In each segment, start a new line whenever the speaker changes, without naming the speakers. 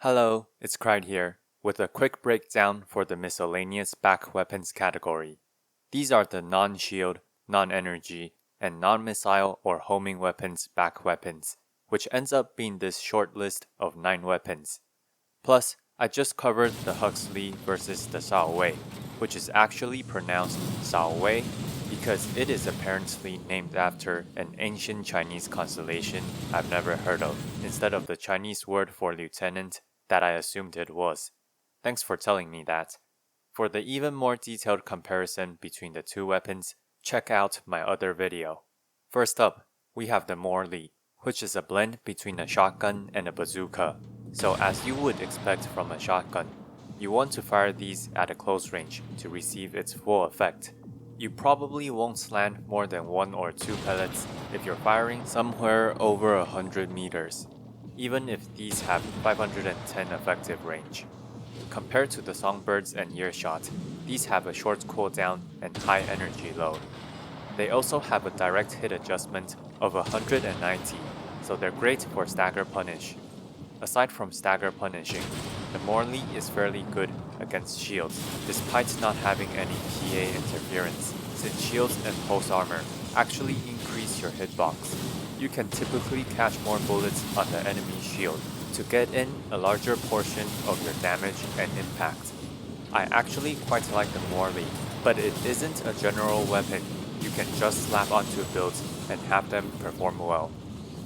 Hello, it's Cried here, with a quick breakdown for the miscellaneous back weapons category. These are the non-shield, non-energy, and non-missile or homing weapons back weapons, which ends up being this short list of 9 weapons. Plus, I just covered the Huxley versus the Shao Wei, which is actually pronounced Shao Wei because it is apparently named after an ancient Chinese constellation I've never heard of, instead of the Chinese word for lieutenant that I assumed it was. Thanks for telling me that. For the even more detailed comparison between the two weapons, check out my other video. First up, we have the Morley, which is a blend between a shotgun and a bazooka. So as you would expect from a shotgun, you want to fire these at a close range to receive its full effect. You probably won't land more than 1 or 2 pellets if you're firing somewhere over 100 meters, even if these have 510 effective range. Compared to the Songbirds and Earshot, these have a short cooldown and high energy load. They also have a direct hit adjustment of 190, so they're great for stagger punish. Aside from stagger punishing, the Morley is fairly good against shields, despite not having any PA interference, since shields and pulse armor actually increase your hitbox. You can typically catch more bullets on the enemy's shield to get in a larger portion of your damage and impact. I actually quite like the Morley, but it isn't a general weapon you can just slap onto builds and have them perform well.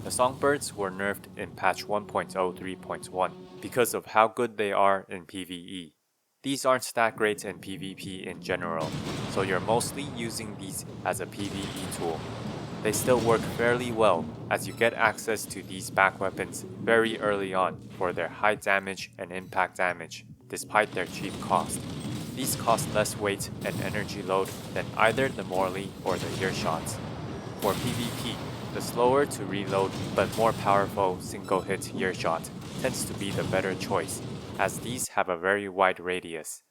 The Songbirds were nerfed in patch 1.03.1 because of how good they are in PvE. These aren't that great in PvP in general, so you're mostly using these as a PvE tool. They still work fairly well as you get access to these back weapons very early on for their high damage and impact damage, despite their cheap cost. These cost less weight and energy load than either the Morley or the Earshots. For PvP, the slower to reload but more powerful single-hit Earshot tends to be the better choice, as these have a very wide radius.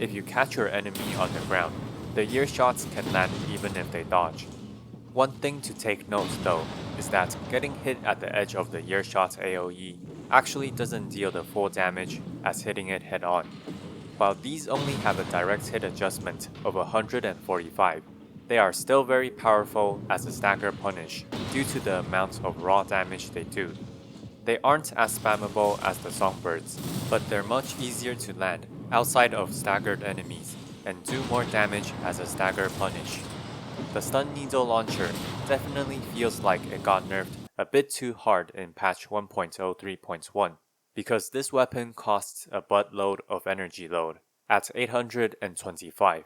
If you catch your enemy on the ground, the Earshots can land even if they dodge. One thing to take note though is that getting hit at the edge of the Earshot AoE actually doesn't deal the full damage as hitting it head on. While these only have a direct hit adjustment of 145, they are still very powerful as a stagger punish due to the amount of raw damage they do. They aren't as spammable as the Songbirds, but they're much easier to land outside of staggered enemies and do more damage as a stagger punish. The Stun Needle Launcher definitely feels like it got nerfed a bit too hard in patch 1.03.1 because this weapon costs a buttload of energy load at 825.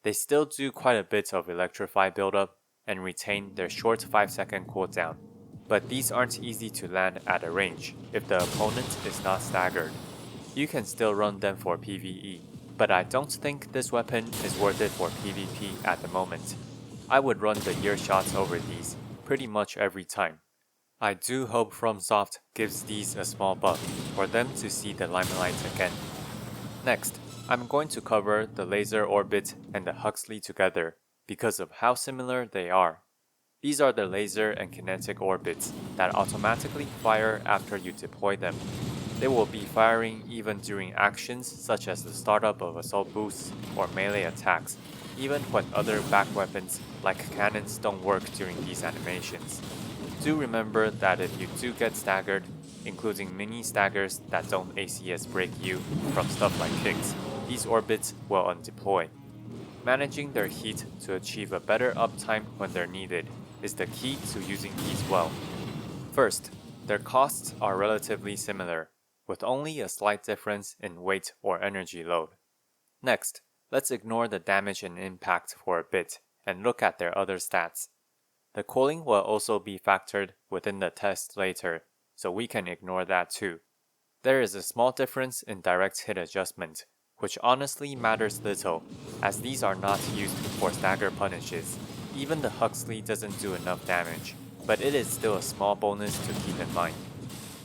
They still do quite a bit of electrify buildup and retain their short 5-second cooldown, but these aren't easy to land at a range if the opponent is not staggered. You can still run them for PvE, but I don't think this weapon is worth it for PvP at the moment. I would run the Earshots over these pretty much every time. I do hope FromSoft gives these a small buff for them to see the limelight again. Next, I'm going to cover the Laser Orbit and the Huxley together because of how similar they are. These are the laser and kinetic orbits that automatically fire after you deploy them. They will be firing even during actions such as the startup of assault boosts or melee attacks, even when other back weapons like cannons don't work during these animations. Do remember that if you do get staggered, including mini staggers that don't ACS break you from stuff like kicks, these orbits will undeploy. Managing their heat to achieve a better uptime when they're needed is the key to using these well. First, their costs are relatively similar, with only a slight difference in weight or energy load. Next, let's ignore the damage and impact for a bit and look at their other stats. The cooling will also be factored within the test later, so we can ignore that too. There is a small difference in direct hit adjustment, which honestly matters little, as these are not used for stagger punishes. Even the Huxley doesn't do enough damage, but it is still a small bonus to keep in mind.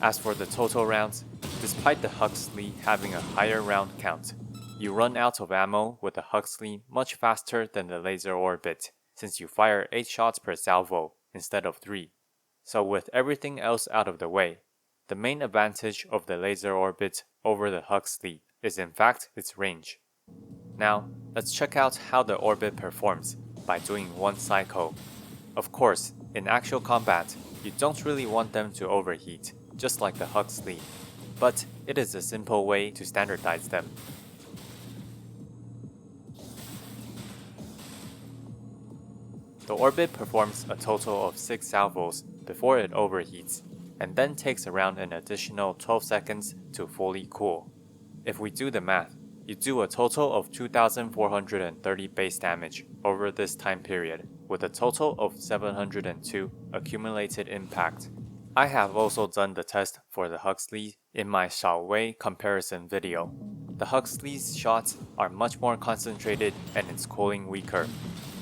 As for the total rounds, despite the Huxley having a higher round count, you run out of ammo with the Huxley much faster than the Laser Orbit, since you fire 8 shots per salvo instead of 3. So with everything else out of the way, The main advantage of the laser orbit over the Huxley is in fact its range. Now, let's check out how the orbit performs by doing one cycle. Of course, in actual combat, you don't really want them to overheat, just like the Huxley, but it is a simple way to standardize them. The orbit performs a total of 6 salvos before it overheats, and then takes around an additional 12 seconds to fully cool. If we do the math, you do a total of 2,430 base damage over this time period, with a total of 702 accumulated impact. I have also done the test for the Huxley in my Shao Wei comparison video. The Huxley's shots are much more concentrated and its cooling weaker.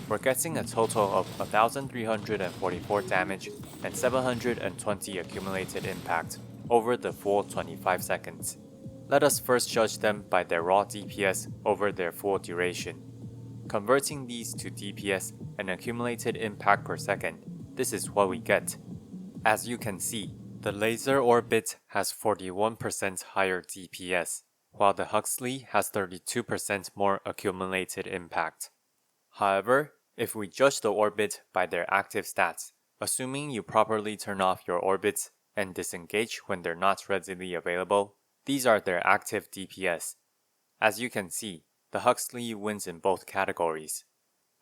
We're getting a total of 1,344 damage and 720 accumulated impact over the full 25 seconds. Let us first judge them by their raw DPS over their full duration. Converting these to DPS and accumulated impact per second, this is what we get. As you can see, the laser orbit has 41% higher DPS, while the Huxley has 32% more accumulated impact. However, if we judge the orbit by their active stats, assuming you properly turn off your orbits and disengage when they're not readily available, these are their active DPS. As you can see, the Huxley wins in both categories.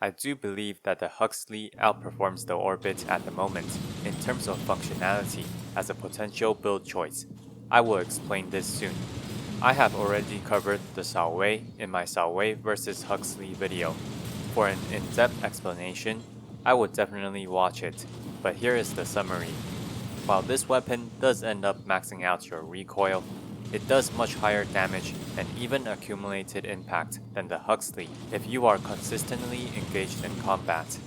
I do believe that the Huxley outperforms the orbit at the moment in terms of functionality as a potential build choice. I will explain this soon. I have already covered the Shao Wei in my Shao Wei vs Huxley video. For an in-depth explanation, I would definitely watch it, but here is the summary. While this weapon does end up maxing out your recoil, it does much higher damage and even accumulated impact than the Huxley if you are consistently engaged in combat.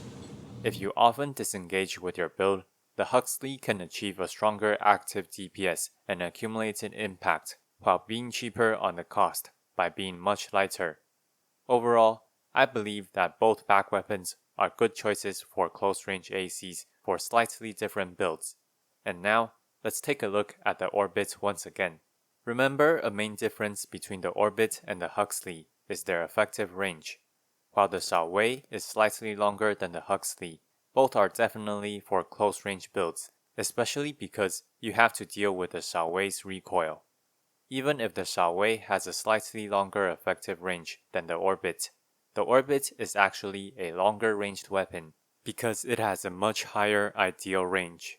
If you often disengage with your build, the Huxley can achieve a stronger active DPS and accumulated impact while being cheaper on the cost by being much lighter. Overall, I believe that both back weapons are good choices for close-range ACs for slightly different builds. And now, let's take a look at the orbit once again. Remember, a main difference between the orbit and the Huxley is their effective range. While the Shao Wei is slightly longer than the Huxley, both are definitely for close-range builds, especially because you have to deal with the Shao Wei's recoil. Even if the Shao Wei has a slightly longer effective range than the orbit is actually a longer ranged weapon because it has a much higher ideal range.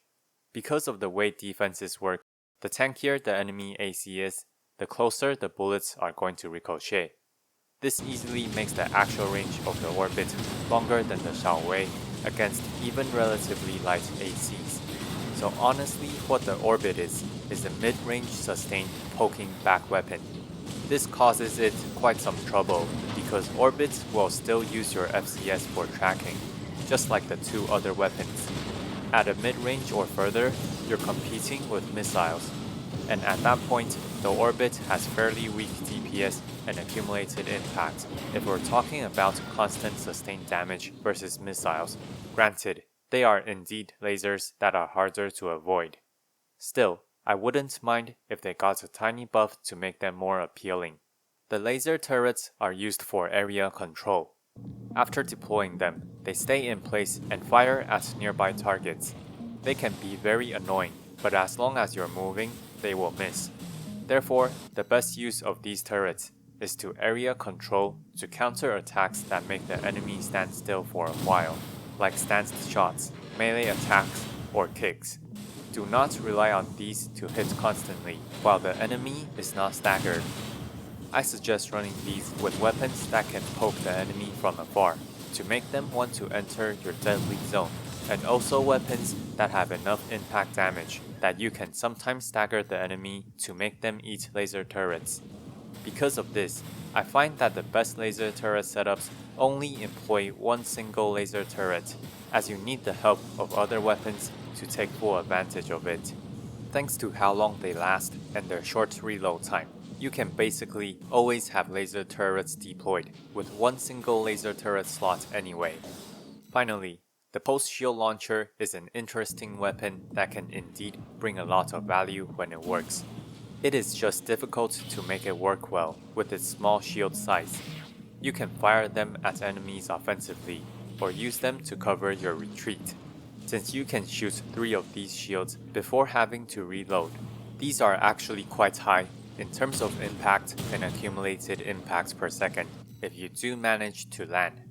Because of the way defenses work, the tankier the enemy AC is, the closer the bullets are going to ricochet. This easily makes the actual range of the orbit longer than the Shao Wei against even relatively light ACs. So honestly, what the orbit is a mid-range sustained poking back weapon. This causes it quite some trouble because orbits will still use your FCS for tracking, just like the two other weapons. At a mid-range or further, you're competing with missiles, and at that point, the orbit has fairly weak DPS and accumulated impact if we're talking about constant sustained damage versus missiles. Granted, they are indeed lasers that are harder to avoid. Still, I wouldn't mind if they got a tiny buff to make them more appealing. The laser turrets are used for area control. After deploying them, they stay in place and fire at nearby targets. They can be very annoying, but as long as you're moving, they will miss. Therefore, the best use of these turrets is to area control to counter attacks that make the enemy stand still for a while, like stanced shots, melee attacks, or kicks. Do not rely on these to hit constantly while the enemy is not staggered. I suggest running these with weapons that can poke the enemy from afar to make them want to enter your deadly zone, and also weapons that have enough impact damage that you can sometimes stagger the enemy to make them eat laser turrets. Because of this, I find that the best laser turret setups only employ one single laser turret, as you need the help of other weapons to take full advantage of it. Thanks to how long they last and their short reload time, you can basically always have laser turrets deployed with one single laser turret slot anyway. Finally, The post-shield launcher is an interesting weapon that can indeed bring a lot of value when it works. It is just difficult to make it work well with its small shield size. You can fire them at enemies offensively, or use them to cover your retreat. Since you can shoot 3 of these shields before having to reload, these are actually quite high in terms of impact and accumulated impact per second if you do manage to land.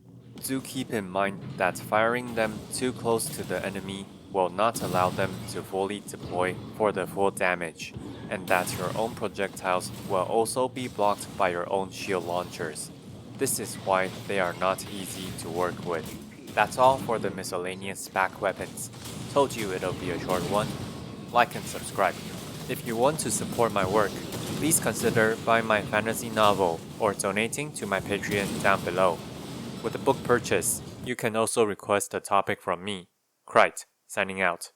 Do keep in mind that firing them too close to the enemy will not allow them to fully deploy for the full damage, and that your own projectiles will also be blocked by your own shield launchers. This is why they are not easy to work with. That's all for the miscellaneous spec weapons. Told you it'll be a short one. Like and subscribe. If you want to support my work, please consider buying my fantasy novel or donating to my Patreon down below. With the book purchase, you can also request a topic from me. Krite, signing out.